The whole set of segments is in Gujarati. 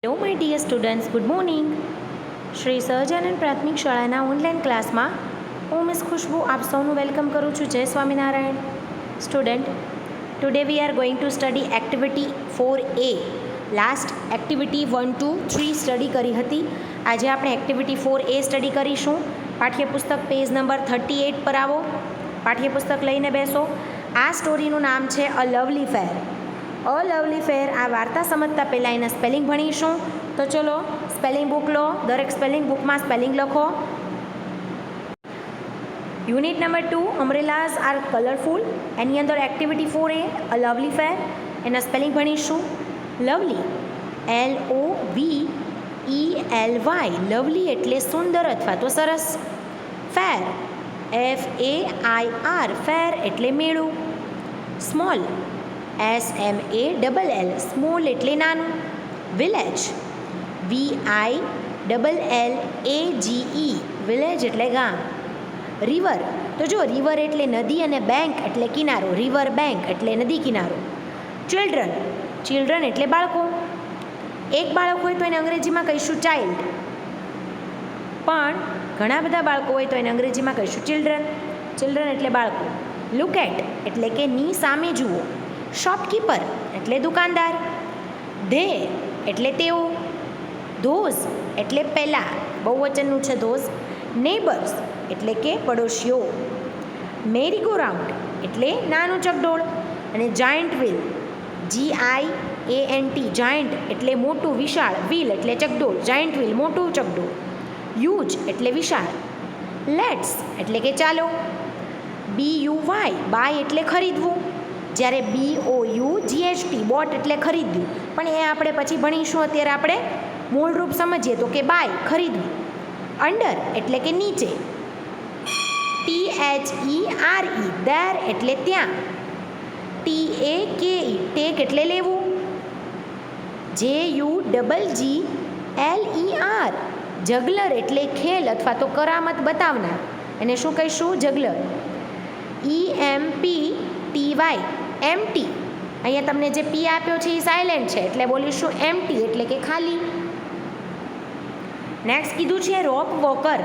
Hello my dear students, good morning. Shri Sahajanand પ્રાથમિક શાળાના ઓનલાઈન ક્લાસમાં હું મિસ ખુશ્બુ આપ સૌનું વેલકમ કરું છું. જય Swaminarayan. Student, today we are going to study activity 4A. Last activity 1, 2, 3 study કરી હતી. આજે આપણે એક્ટિવિટી 4A સ્ટડી કરીશું. પાઠ્યપુસ્તક પેજ નંબર 38 પર આવો. પાઠ્યપુસ્તક લઈને બેસો. આ સ્ટોરીનું નામ છે અ લવલી ફેર. અ લવલી ફેર. આ વાર્તા સમજતા પહેલાં એના સ્પેલિંગ ભણીશું. તો ચલો સ્પેલિંગ બુક લો. દરેક સ્પેલિંગ બુકમાં સ્પેલિંગ લખો. Unit number 2 umbrellas are colourful. એની અંદર activity 4A a lovely fair. એના સ્પેલિંગ ભણીશું. Lovely, LOVELY. લવલી એટલે સુંદર અથવા તો સરસ. ફેર, FAIR. ફેર એટલે મેળું. Small, SMALL. સ્મોલ એટલે નાનું. Village, VILLAGE. વિલેજ એટલે ગામ. રિવર, તો જો રિવર એટલે નદી અને બેંક એટલે કિનારો. રિવર બેંક એટલે નદી કિનારો. ચિલ્ડ્રન, ચિલ્ડ્રન એટલે બાળકો. એક બાળક હોય તો એને અંગ્રેજીમાં કહીશું ચાઇલ્ડ, પણ ઘણા બધા બાળકો હોય તો એને અંગ્રેજીમાં કહીશું ચિલ્ડ્રન. ચિલ્ડ્રન એટલે બાળકો. લુક એટ એટલે કે ની સામે જુઓ. શોપકીપર એટલે દુકાનદાર. ધે એટલે તેઓ. ધોઝ એટલે પહેલાં, બહુવચનનું છે ધોઝ. નેબર્સ એટલે કે પડોશીઓ. મેરી ગો રાઉન્ડ એટલે નાનું ચકડોળ. અને જાયન્ટ વ્હીલ, GIANT. જાયન્ટ એટલે મોટું, વિશાળ. વ્હીલ એટલે ચકડોળ. જાયન્ટ વ્હીલ મોટું ચકડોળ. યુજ એટલે વિશાળ. લેટ્સ એટલે કે ચાલો. BUY બાય એટલે ખરીદવું. જ્યારે BOUGHT બોટ એટલે ખરીદ્યું, પણ એ આપણે પછી ભણીશું. અત્યારે આપણે મૂળરૂપ સમજીએ તો કે બાય ખરીદવું. અંડર એટલે કે નીચે. THERE ધેર એટલે ત્યાં. TAKE ટેક એટલે લેવું. JUGGLER જગલર એટલે ખેલ અથવા તો કરામત બતાવનાર. એને શું કહીશું? જગલર. EMPTY એમ્ટી. અહીંયા તમને જે પી આપ્યો છે એ સાયલેન્ટ છે એટલે બોલીશું એમ્ટી એટલે કે ખાલી. નેક્સ્ટ કીધું છે રોપ વોકર.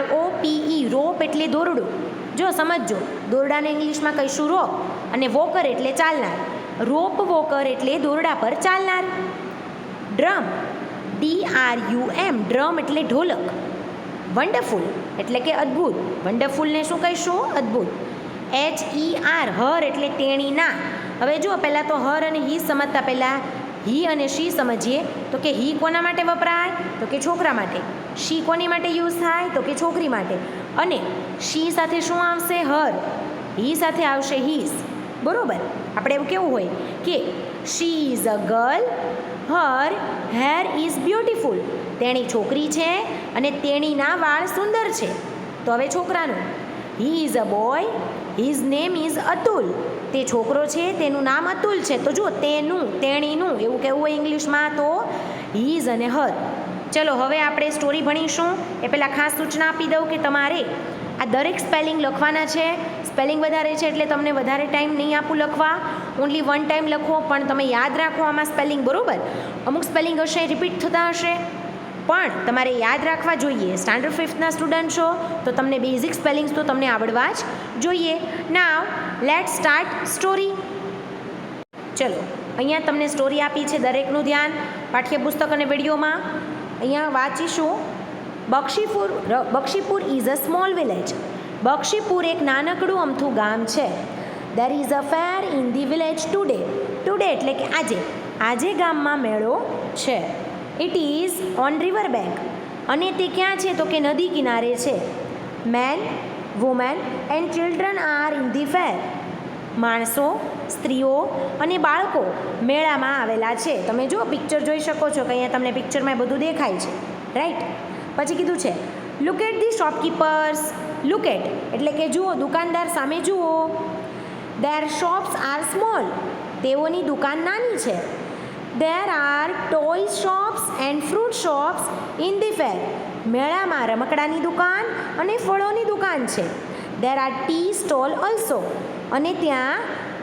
ROPE રોપ એટલે દોરડું. જો સમજજો, દોરડાને ઇંગ્લિશમાં કહીશું રોપ, અને વોકર એટલે ચાલનાર. રોપ વોકર એટલે દોરડા પર ચાલનાર. ડ્રમ, DRUM ડ્રમ એટલે ઢોલક. વન્ડરફુલ એટલે કે અદ્ભુત. વન્ડરફુલને શું કહીશું? અદ્ભુત. HER હર એટલે તેણીના. હવે જુઓ, પહેલાં તો હર અને હી સમજતા પહેલાં હી અને શી સમજીએ. તો કે હી કોના માટે વપરાય? તો કે છોકરા માટે. શી કોની માટે યુઝ થાય? તો કે છોકરી માટે. અને શી સાથે શું આવશે? હર. હી સાથે આવશે હીઝ. બરોબર. આપણે એવું કેવું હોય કે she is a girl, her hair is beautiful. તેણી છોકરી છે અને તેણીના વાળ સુંદર છે. તો હવે છોકરાનું, હી is a boy, his name is Atul. તે છોકરો છે, તેનું નામ અતુલ છે. તો જો તેનું, તેણીનું એવું કહેવું હોય ઇંગ્લિશમાં તો હિઝ અને હર. ચલો હવે આપણે સ્ટોરી ભણીશું. એ પહેલાં ખાસ સૂચના આપી દઉં કે તમારે આ દરેક સ્પેલિંગ લખવાના છે. સ્પેલિંગ વધારે છે એટલે તમને વધારે ટાઈમ નહીં આપું લખવા. ઓનલી 1 ટાઈમ લખો, પણ તમે યાદ રાખો આમાં સ્પેલિંગ. બરાબર. અમુક સ્પેલિંગ હશે રિપીટ થતા હશે, પણ તમારે યાદ રાખવા જોઈએ. સ્ટાન્ડર્ડ 5ના સ્ટુડન્ટ છો તો તમને બેઝિક સ્પેલિંગ્સ તો તમને આવડવા જ જોઈએ. નાવ લેટ સ્ટાર્ટ સ્ટોરી. ચલો, અહીંયા તમને સ્ટોરી આપી છે. દરેકનું ધ્યાન પાઠ્યપુસ્તક અને વિડીયોમાં. અહીંયા વાંચીશું. Bakshipur is a small village. Bakshipur એક નાનકડું અમથું ગામ છે. There is a fair in the village today. Today એટલે કે આજે. આજે ગામમાં મેળો છે. It is on river bank. અને તે ક્યાં છે? તો કે નદી કિનારે છે. Men, women and children are in the fair. માણસો, સ્ત્રીઓ અને બાળકો મેળામાં આવેલા છે. તમે જો પિક્ચર જોઈ શકો છો કે અહીંયા તમને પિક્ચરમાં બધું દેખાય છે, રાઈટ. પછી કીધું છે look at the shopkeepers. Look at એટલે કે જુઓ, દુકાનદાર સામે જુઓ. Their shops are small. તેઓની દુકાન નાની છે. There are toy shops and fruit shops in the fair. મેળામાં રમકડાની દુકાન અને ફળોની દુકાન છે. There are tea stall also. અને ત્યાં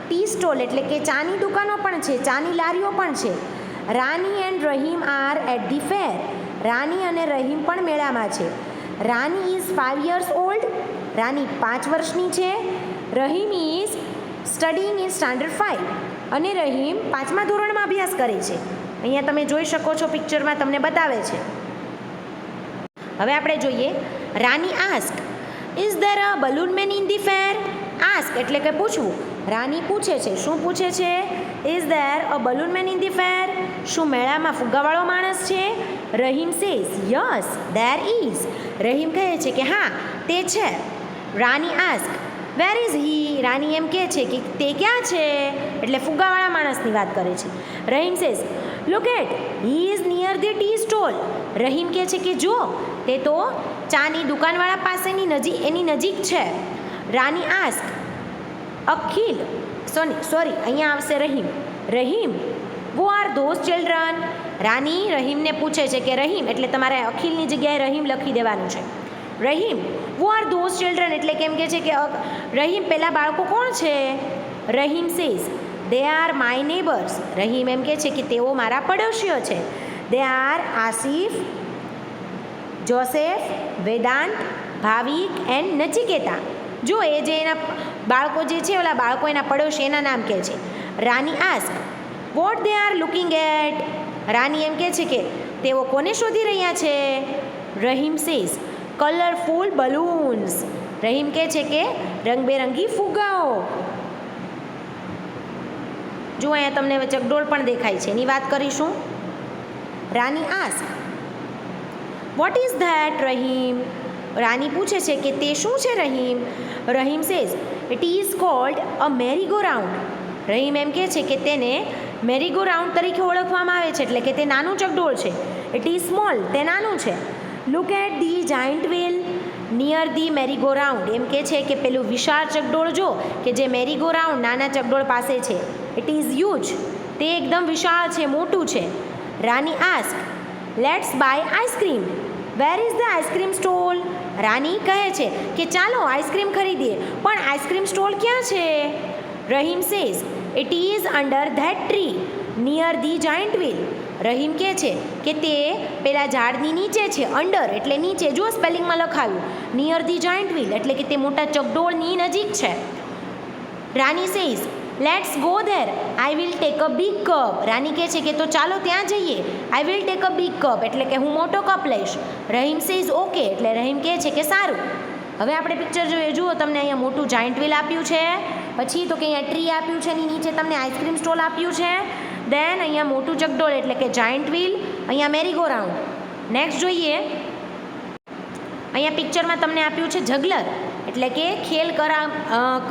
ટી સ્ટોલ એટલે કે ચાની દુકાનો પણ છે, ચાની લારીઓ પણ છે. Rani and Rahim are at the fair. Rani અને રહીમ પણ મેળામાં છે. Rani is 5 years old. Rani 5 વર્ષની છે. Rahim is studying in standard 5. અને રહીમ 5મા ધોરણમાં અભ્યાસ કરે છે. અહીંયા તમે જોઈ શકો છો, પિક્ચરમાં તમને બતાવે છે. હવે આપણે જોઈએ Rani ask, is there a balloon man in the fair. Ask એટલે કે પૂછવું. રાની પૂછે છે. શું પૂછે છે? Is there a balloon man in the fair. શું મેળામાં ફુગ્ગાવાળો માણસ છે? Rahim says yes there is. Rahim કહે છે કે હા તે છે. Rani ask where is he. રાની એમ કહે છે કે તે ક્યાં છે, એટલે ફુગ્ગાવાળા માણસની વાત કરે છે. Rahim says look at he is near the tea stall. રહીમ કહે છે કે જો તે તો ચાની દુકાનવાળા પાસેની એની નજીક છે. રાની આસ્ક અખિલ સોરી અહીંયા આવશે રહીમ. રહીમ વો આર ધોઝ ચિલ્ડ્રન. રાની રહીમને પૂછે છે કે રહીમ એટલે તમારે અખિલની જગ્યાએ રહીમ લખી દેવાનું છે. રહીમ વો આર ધોઝ ચિલ્ડ્રન એટલે કેમ કે છે કે રહીમ પેલા બાળકો કોણ છે? Rahim says they are my neighbours. Rahim એમ કે છે કે તેઓ મારા પડોશીઓ છે. They are Asif, Joseph, Vedant, Bhavik and Nachiketa. જો એ જે એના બાળકો જે છે ઓલા બાળકો એના પડોશી એના નામ કહે છે. Rani ask what they are looking at. Rani એમ કહે છે કે તેઓ કોને શોધી રહ્યા છે? Rahim says colourful balloons. Rahim કહે છે કે રંગબેરંગી ફુગ્ગાઓ. જો અહીંયા તમને ચકડોળ પણ દેખાય છે, એની વાત કરીશું. Rani ask what is that Rahim. Rani પૂછે છે કે તે શું છે Rahim. Rahim says it is called a merry-go-round. Rahim એમ કહે છે કે તેને મેરીગો રાઉન્ડ તરીકે ઓળખવામાં આવે છે, એટલે કે તે નાનું ચકડોળ છે. ઇટ ઇઝ સ્મોલ, તે નાનું છે. Look at the giant wheel near the merry-go-round. એમ કહે છે કે પેલું વિશાળ ચકડોળ જો કે જે મેરીગો રાઉન્ડ નાના ચકડોળ પાસે છે. ઇટ ઇઝ હ્યુજ, તે એકદમ વિશાળ છે, મોટું છે. Rani ask let's buy ice cream. Where is the ice cream stall. Rani કહે છે કે ચાલો આઈસ્ક્રીમ ખરીદીએ, પણ આઈસ્ક્રીમ સ્ટોલ ક્યાં છે? Rahim says it is under that tree near the giant wheel. Rahim કહે છે કે તે પેલા ઝાડની નીચે છે. અંડર એટલે નીચે, જો સ્પેલિંગમાં લખાયું. નિયર ધી જાયન્ટ વ્હીલ એટલે કે તે મોટા ચકડોળની નજીક છે. Rani says let's go there I will take a big cup. Rani કહે છે કે તો ચાલો ત્યાં જઈએ. I will take a big cup એટલે કે હું મોટો કપ લઈશ. રહીમ સેઝ ઓકે એટલે રહીમ કહે છે કે સારું. હવે આપણે પિક્ચર જોઈએ. જુઓ તમને અહીંયા મોટું જાયન્ટ વ્હીલ આપ્યું છે, પછી તો કે અહીંયા ટ્રી આપ્યું છે, એની નીચે તમને આઈસ્ક્રીમ સ્ટોલ આપ્યું છે. દેન અહીંયા મોટું ચકડોળ એટલે કે જાયન્ટ વ્હીલ, અહીંયા મેરીગો રાઉન્ડ. નેક્સ્ટ જોઈએ. અહીંયા પિક્ચરમાં તમને આપ્યું છે જગલર એટલે કે ખેલ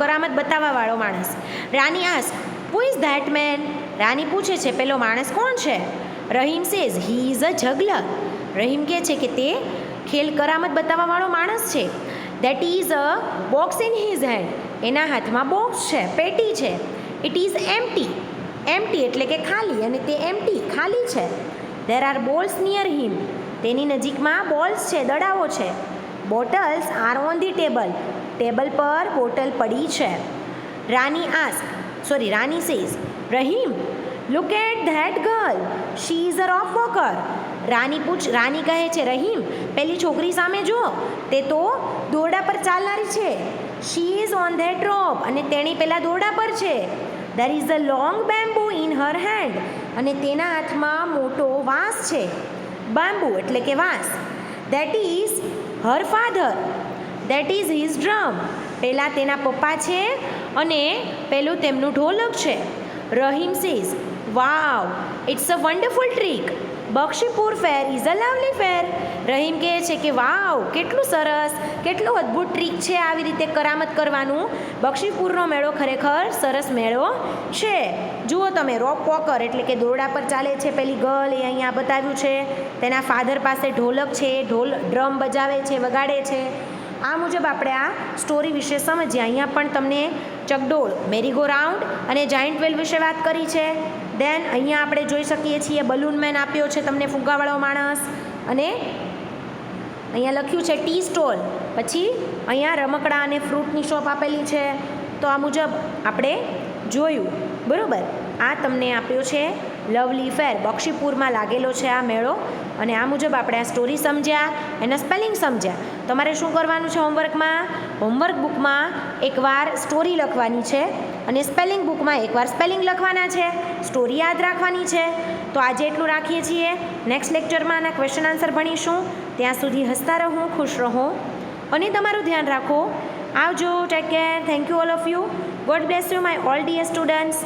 કરામત બતાવવાવાળો માણસ. Rani ask who is that man. Rani પૂછે છે પેલો માણસ કોણ છે? Rahim says he is a juggler. Rahim કહે છે કે તે ખેલ કરામત બતાવવાવાળો માણસ છે. That is a box in his hand. એના હાથમાં બોક્સ છે, પેટી છે. It is empty. એમ્પ્ટી એટલે કે ખાલી, અને તે એમ્પ્ટી ખાલી છે. There are balls near him. તેની નજીકમાં બોલ્સ છે, દડાઓ છે. Bottles are on the table. Table પર બોટલ પડી છે. Rani says Rahim look at that girl she is a rope walker. Rani કહે છે રહીમ પેલી છોકરી સામે જો, તે તો દોરડા પર ચાલનારી છે. શી ઇઝ ઓન ધેટ રોપ અને તેણી પેલા દોરડા પર છે. There is a long bamboo in her hand અને તેના હાથમાં મોટો વાંસ છે. બામ્બુ એટલે કે વાંસ. That is her father. That is his drum. પહેલાં તેના પપ્પા છે અને પેલું તેમનું ઢોલક છે. Rahim says wow it's a wonderful trick. Bakshipur fair is a lovely fair. Rahim કહે છે કે વાવ કેટલું સરસ, કેટલું અદ્ભુત ટ્રીક છે આવી રીતે કરામત કરવાનું. બક્ષીપુરનો મેળો ખરેખર સરસ મેળો છે. જુઓ તમે રોપ વોકર એટલે કે દોરડા પર ચાલે છે પેલી ગર્લ, એ અહીંયા બતાવ્યું છે. તેના ફાધર પાસે ઢોલક છે, ડ્રમ બજાવે છે, વગાડે છે. આ મુજબ આપણે આ સ્ટોરી વિશે સમજીએ. અહીંયા પણ તમને ચકડોળ, મેરીગો રાઉન્ડ અને જાયન્ટ વ્હીલ વિશે વાત કરી છે. દેન અહીંયા આપણે જોઈ શકીએ છીએ બલૂન મેન આપ્યો છે તમને, ફુગ્ગાવાળો માણસ. અને અહીંયા લખ્યું છે ટી સ્ટોલ. પછી અહીંયા રમકડા અને ફ્રૂટની શોપ આપેલી છે. તો આ મુજબ આપણે જોયું, બરાબર. આ તમને આપ્યો છે લવલી ફેર બક્ષીપુરમાં લાગેલો છે આ મેળો. અને આ મુજબ આપણે આ સ્ટોરી સમજ્યા, એના સ્પેલિંગ સમજ્યા. તમારે શું કરવાનું છે હોમવર્કમાં? હોમવર્ક બુકમાં એકવાર સ્ટોરી લખવાની છે અને સ્પેલિંગ બુકમાં એકવાર સ્પેલિંગ લખવાના છે. સ્ટોરી યાદ રાખવાની છે. તો આજે એટલું રાખીએ છીએ. નેક્સ્ટ લેક્ચરમાં આના ક્વેશ્ચન આન્સર ભણીશું. ત્યાં સુધી હસતા રહો, ખુશ રહો અને તમારું ધ્યાન રાખો. આવજો. Take care. Thank you all of you. God bless you my all dear students.